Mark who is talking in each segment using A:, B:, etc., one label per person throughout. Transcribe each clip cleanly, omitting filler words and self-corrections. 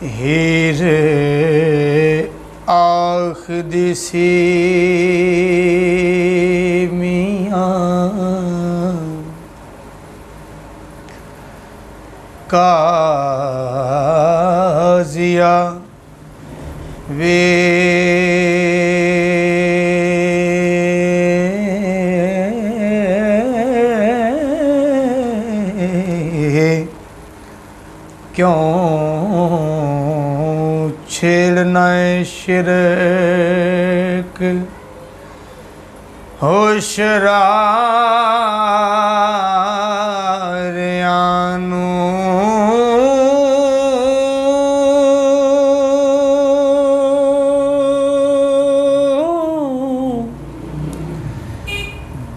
A: ਹੀਰ ਆਖਦੀ ਸੀ ਮੀਆਂ ਕਾਜ਼ੀਆ ਵੇ क्यों छेड़ना शिरक हो शरारियानू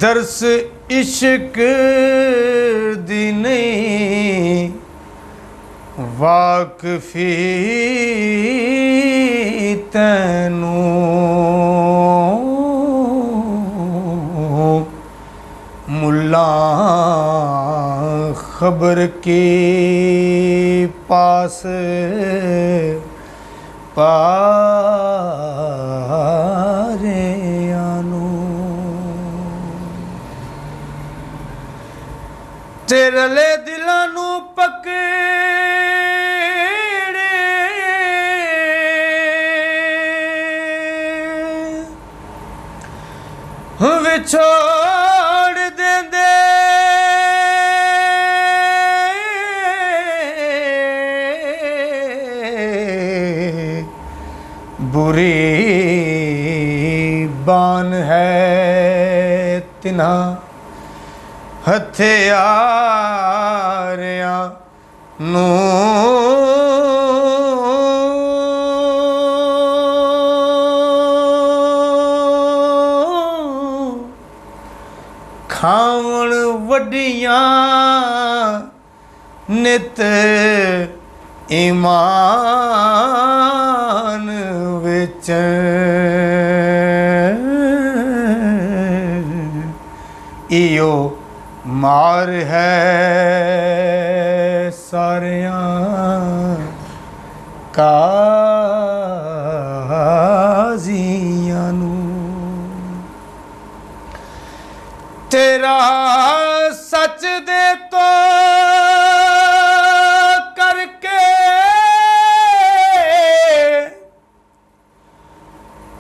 A: दरस इश्क दी नहीं वाकफी तैनू मुल्ला खबर के पास पारे आनू तेरले दिलानू पके विछोड़ देंदे बुरी बान है तिना हथियारियां नू खावण वड्डियां नित ईमान विच इयो मार है सारियां काज़ियां नू तेरा सच दे तो करके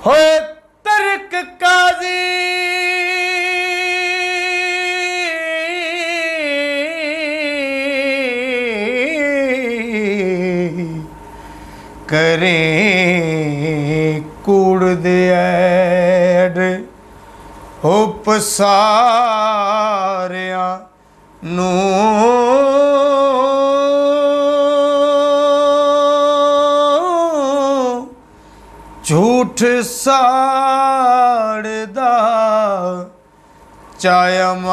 A: हो तर्क काजी करें कूड़ दे ऐड उपसारियां नू झूठ साड़दा चाया मान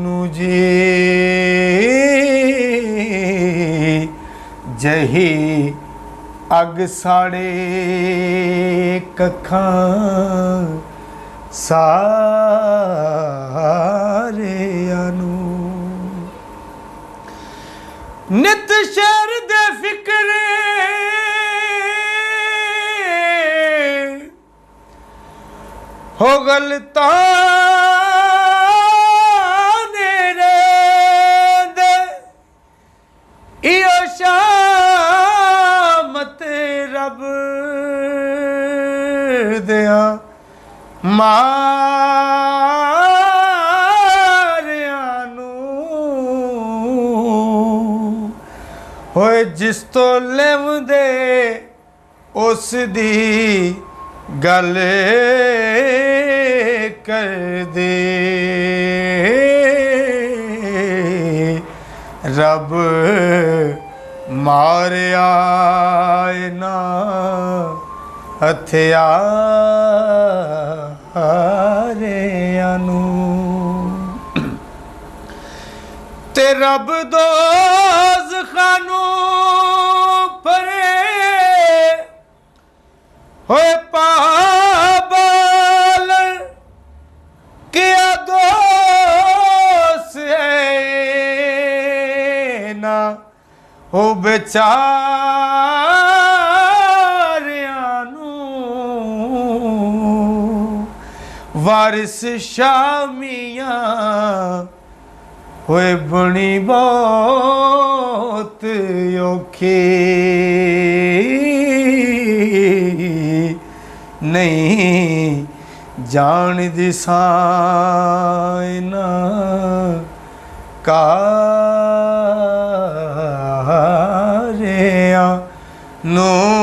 A: नू जी जही अग साड़े कखां सारियां नू नित शहर दे फिक्रे हो गलता नेरे दे इयो शामत रब दिया मारियां नू होए जिस तो लेवदे उस दी गल कर दे रब मारिया ना हथियार ਕਾਰਿਆਂ ਨੂੰ ਤੇ ਰੱਬ ਦੋਜ਼ਖਾਂ ਨੂੰ ਪਰੇ ਹੋਏ ਪਾਬਲ ਕਿਆ ਦੋਸ ਹੈ ਨਾ ਹੋ ਵਿਚਾਰਿਆਂ ਨੂੰ ਵਾਰਿਸ ਸ਼ਾਮੀਆਂ ਹੋਏ ਬਣੀ ਬਹੁਤ ਔਖੀ ਨਹੀਂ ਜਾਣਦੀ ਸਾਇਨਾ ਕਾਰਿਆਂ ਨੂੰ